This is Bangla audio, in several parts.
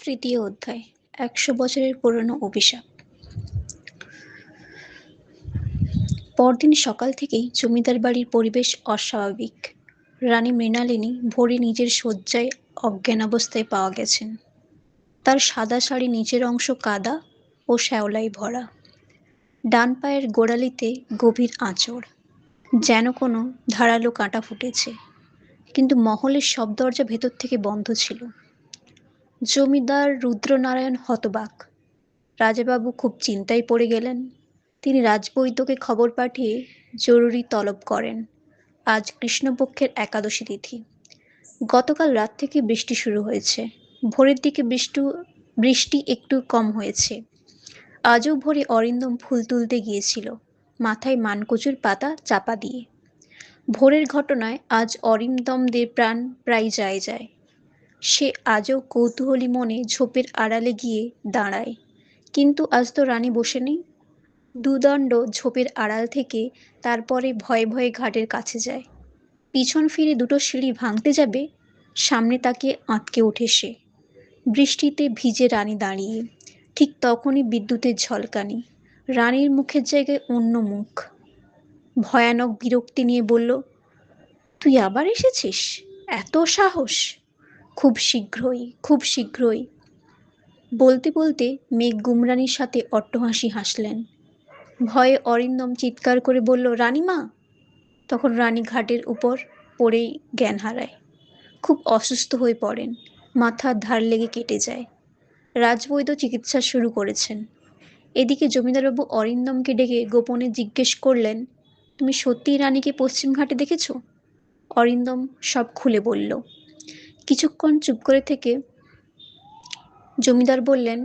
তৃতীয় অধ্যায় ১০০ বছরের পুরনো অভিশাপ। পরদিন সকাল থেকেই জমিদার বাড়ির পরিবেশ অস্বাভাবিক। রানী মৃণালিনী ভোরে নিজের শয্যায় অজ্ঞানাবস্থায় পাওয়া গেছেন। তার সাদা শাড়ি নিচের অংশ কাদা ও শ্যাওলায় ভরা, ডান পায়ের গোড়ালিতে গভীর আঁচড়, যেন কোনো ধারালো কাঁটা ফুটেছে। কিন্তু মহলের সব দরজা ভেতর থেকে বন্ধ ছিল। জমিদার রুদ্রনারায়ণ হতবাক। রাজাবাবু খুব চিন্তায় পড়ে গেলেন। তিনি রাজবৈদ্যকে খবর পাঠিয়ে জরুরি তলব করেন। আজ কৃষ্ণপক্ষের একাদশী তিথি। গতকাল রাত থেকে বৃষ্টি শুরু হয়েছে। ভোরের দিকে বৃষ্টি একটু কম হয়েছে। আজও ভোরে অরিন্দম ফুল তুলতে গিয়েছিল, মাথায় মানকচুর পাতা চাপা দিয়ে। ভোরের ঘটনায় আজ অরিন্দমদের প্রাণ প্রায় যায়। সে আজও কৌতূহলী মনে ঝোপের আড়ালে গিয়ে দাঁড়ায়। কিন্তু আজ তো রানী বসে নেই। দুদণ্ড ঝোপের আড়াল থেকে তারপরে ভয়ে ভয়ে ঘাটের কাছে যায়। পিছন ফিরে দুটো সিঁড়ি ভাঙতে যাবে, সামনে তাকে আঁতকে ওঠে সে। বৃষ্টিতে ভিজে রানী দাঁড়িয়ে। ঠিক তখনই বিদ্যুতের ঝলকানি। রানীর মুখের জায়গায় অন্য মুখ। ভয়ানক বিরক্তি নিয়ে বলল, তুই আবার এসেছিস? এত সাহস! খুব শীঘ্রই। বলতে বলতে মেঘ গুমরানির সাথে অট্টহাসি হাসলেন। ভয়ে অরিন্দম চিৎকার করে বলল, রানীমা! তখন রানী ঘাটের উপর পড়েই জ্ঞান হারায়। খুব অসুস্থ হয়ে পড়েন। মাথার ধার লেগে কেটে যায়। রাজবৈদ্য চিকিৎসা শুরু করেছেন। এদিকে জমিদারবাবু অরিন্দমকে ডেকে গোপনে জিজ্ঞেস করলেন, তুমি সত্যিই রানীকে পশ্চিম ঘাটে দেখেছ? অরিন্দম সব খুলে বলল। কিছুক্ষণ চুপ করে থেকে জমিদার বললেন,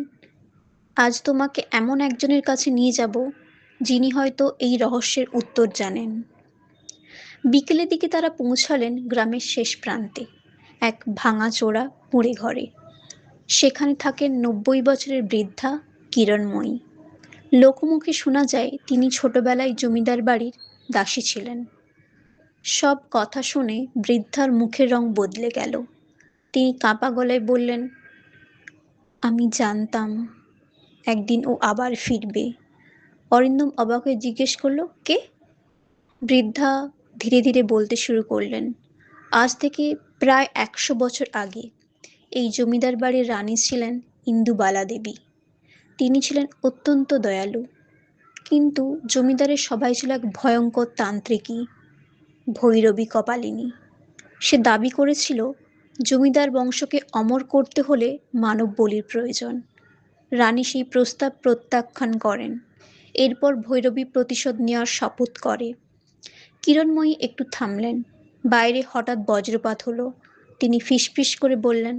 আজ তোমাকে এমন একজনের কাছে নিয়ে যাব যিনি হয়তো এই রহস্যের উত্তর জানেন। বিকেলের দিকে তারা পৌঁছালেন গ্রামের শেষ প্রান্তে, এক ভাঙাচোরা কুঁড়ে ঘরে। সেখানে থাকেন ৯০ বছরের বৃদ্ধা কিরণময়ী। লোকমুখে শোনা যায় তিনি ছোটবেলায় জমিদার বাড়ির দাসী ছিলেন। সব কথা শুনে বৃদ্ধার মুখের রং বদলে গেল। তিনি কাঁপা গলায় বললেন, আমি জানতাম একদিন ও আবার ফিরবে। অরিন্দম অবাক হয়ে জিজ্ঞেস করল, কে? বৃদ্ধা ধীরে ধীরে বলতে শুরু করলেন, আজ থেকে প্রায় ১০০ বছর আগে এই জমিদার বাড়ির রানী ছিলেন ইন্দুবালা দেবী। তিনি ছিলেন অত্যন্ত দয়ালু, কিন্তু জমিদারের সবাই ছিল এক ভয়ঙ্কর তান্ত্রিকী, ভৈরবী কপালিনী। সে দাবি করেছিল জমিদার বংশকে অমর করতে হলে মানব বলির প্রয়োজন। রানী সেই প্রস্তাব প্রত্যাখ্যান করেন। এরপর ভৈরবী প্রতিশোধ নেওয়ার শপথ করে। কিরণময়ী একটু থামলেন। বাইরে হঠাৎ বজ্রপাত হলো। তিনি ফিসফিস করে বললেন,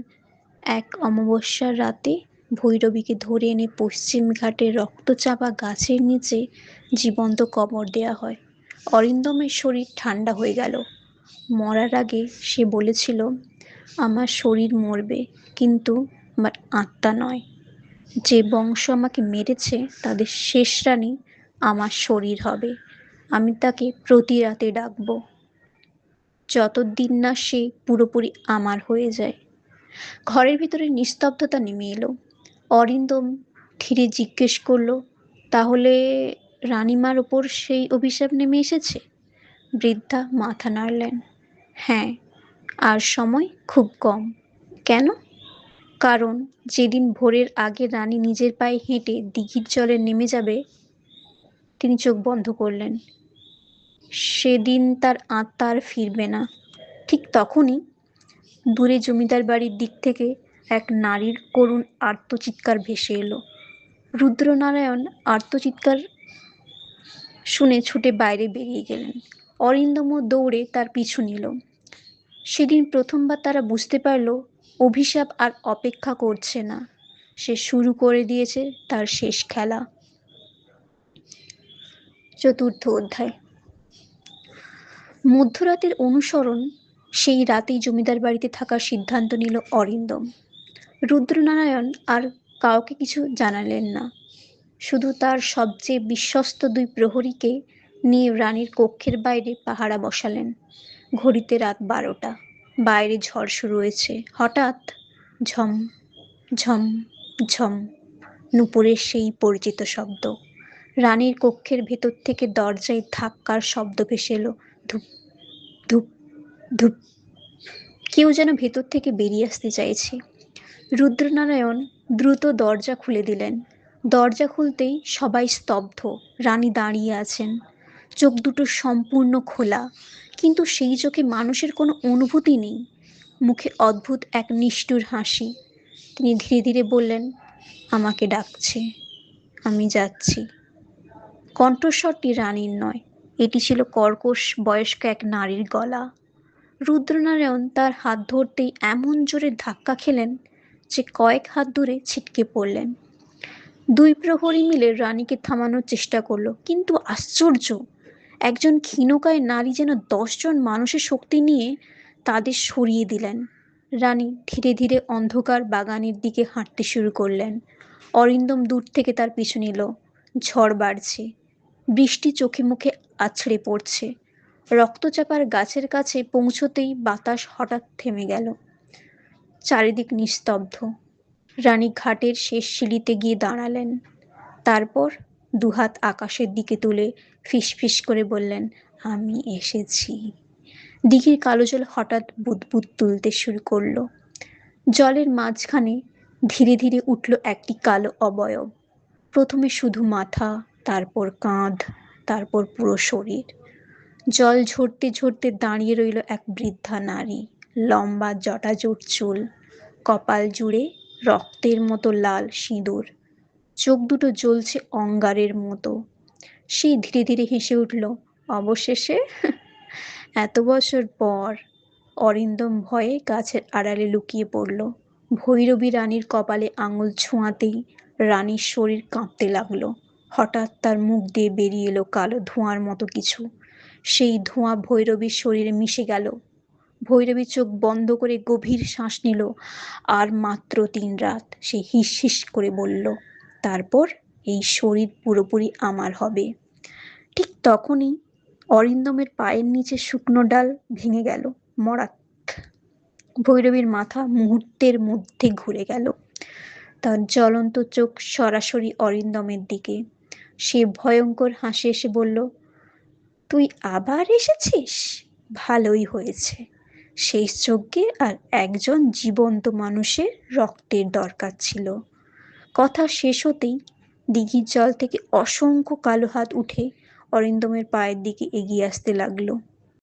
এক অমাবস্যার রাতে ভৈরবীকে ধরে এনে পশ্চিম ঘাটের রক্তচাপা গাছের নিচে জীবন্ত কবর দেয়া হয়। অরিন্দমের শরীর ঠান্ডা হয়ে গেল। মরার আগে সে বলেছিল, আমার শরীর মরবে, কিন্তু আমার আত্মা নয়। যে বংশ আমাকে মেরেছে তাদের শেষ রানী আমার শরীর হবে। আমি তাকে প্রতি রাতে ডাকব, যতদিন না সে পুরোপুরি আমার হয়ে যায়। ঘরের ভিতরে নিস্তব্ধতা নেমে এলো। অরিন্দম ধীরে জিজ্ঞেস করলো, তাহলে রানীমার ওপর সেই অভিশাপ নেমে এসেছে? বৃদ্ধা মাথা নাড়লেন। হ্যাঁ, আর সময় খুব কম। কেন? কারণ যেদিন ভোরের আগে রানী নিজের পায়ে হেঁটে দিঘির জলে নেমে যাবে, তিনি চোখ বন্ধ করলেন, সেদিন তার আত্মা আর ফিরবে না। ঠিক তখনই দূরে জমিদার বাড়ির দিক থেকে এক নারীর করুণ আর্তচিৎকার ভেসে এলো। রুদ্রনারায়ণ আর্তচিৎকার শুনে ছুটে বাইরে বেরিয়ে গেলেন। অরিন্দমও দৌড়ে তার পিছু নিল। সেদিন প্রথমবার তারা বুঝতে পারল অভিশাপ আর অপেক্ষা করছে না, সে শুরু করে দিয়েছে তার শেষ খেলা। চতুর্থ অধ্যায়। মধ্যরাতের অনুসরণ। সেই রাতেই জমিদার বাড়িতে থাকার সিদ্ধান্ত নিল অরিন্দম। রুদ্রনারায়ণ আর কাউকে কিছু জানালেন না। শুধু তার সবচেয়ে বিশ্বস্ত ২ প্রহরীকে নিয়ে রানীর কক্ষের বাইরে পাহারা বসালেন। ঘড়িতে রাত ১২টা। বাইরে ঝড় শুরু হয়েছে। হঠাৎ ঝম ঝম ঝম, নূপুরের সেই পরিচিত শব্দ। রানীর কক্ষের ভেতর থেকে দরজায় ধাক্কার শব্দ ভেসে এলো। ধুপ ধুপ ধুপ। কেউ যেন ভেতর থেকে বেরিয়ে আসতে চাইছে। রুদ্রনারায়ণ দ্রুত দরজা খুলে দিলেন। দরজা খুলতেই সবাই স্তব্ধ। রানী দাঁড়িয়ে আছেন, চোখ দুটো সম্পূর্ণ খোলা, কিন্তু সেই চোখে মানুষের কোনো অনুভূতি নেই। মুখে অদ্ভুত এক নিষ্ঠুর হাসি। তিনি ধীরে ধীরে বললেন, আমাকে ডাকছে, আমি যাচ্ছি। কণ্ঠস্বরটি রানীর নয়, এটি ছিল কর্কশ বয়স্ক এক নারীর গলা। রুদ্রনারায়ণ তার হাত ধরতেই এমন জোরে ধাক্কা খেলেন যে কয়েক হাত দূরে ছিটকে পড়লেন। দুই প্রহরী মিলে রানীকে থামানোর চেষ্টা করলো, কিন্তু আশ্চর্য, একজন ক্ষীণকায় নারী যেন 10 জন মানুষের শক্তি নিয়ে তাদের সরিয়ে দিলেন। রানী ধীরে ধীরে অন্ধকার বাগানের দিকে হাঁটতে শুরু করলেন। অরিন্দম দূর থেকে তার পিছু নিল। ঝড় বাড়ছে, বৃষ্টি চোখে মুখে আছড়ে পড়ছে। রক্তচাপার গাছের কাছে পৌঁছতেই বাতাস হঠাৎ থেমে গেল। চারিদিক নিস্তব্ধ। রানী ঘাটের শেষ সিঁড়িতে গিয়ে দাঁড়ালেন। তারপর দুহাত আকাশের দিকে তুলে ফিসফিস করে বললেন, আমি এসেছি। দিঘির কালো জল হঠাৎ বুদবুদ তুলতে শুরু করলো। জলের মাঝখানে ধীরে ধীরে উঠল একটি কালো অবয়ব। প্রথমে শুধু মাথা, তারপর কাঁধ, তারপর পুরো শরীর। জল ঝরতে ঝরতে দাঁড়িয়ে রইল এক বৃদ্ধা নারী। লম্বা জটাজুট চুল, কপাল জুড়ে রক্তের মতো লাল সিঁদুর, চোখ দুটো জ্বলছে অঙ্গারের মতো। সে ধীরে ধীরে হেসে উঠল, অবশেষে, এত বছর পর। অরিন্দম ভয়ে গাছের আড়ালে লুকিয়ে পড়ল। ভৈরবী রানীর কপালে আঙুল ছোঁয়াতেই রানীর শরীর কাঁপতে লাগলো। হঠাৎ তার মুখ দিয়ে বেরিয়ে এলো কালো ধোঁয়ার মতো কিছু। সেই ধোঁয়া ভৈরবীর শরীরে মিশে গেল। ভৈরবী চোখ বন্ধ করে গভীর শ্বাস নিল। আর মাত্র 3 রাত, সে হিস হিস করে বলল, তারপর এই শরীর পুরোপুরি আমার হবে। ঠিক তখনই অরিন্দমের পায়ের নিচে শুকনো ডাল ভেঙে গেল। মরাত! ভৈরবীর মাথা মুহূর্তের মধ্যে ঘুরে গেল। তার জ্বলন্ত চোখ সরাসরি অরিন্দমের দিকে। সে ভয়ঙ্কর হাসি এসে বলল, তুই আবার এসেছিস? ভালোই হয়েছে। শেষ যজ্ঞে আর একজন জীবন্ত মানুষের রক্তের দরকার ছিল। কথা শেষ হতেই দিঘির জল থেকে অসংখ্য কালো হাত উঠে অরিন্দমের পায়ের দিকে এগিয়ে আসতে লাগলো।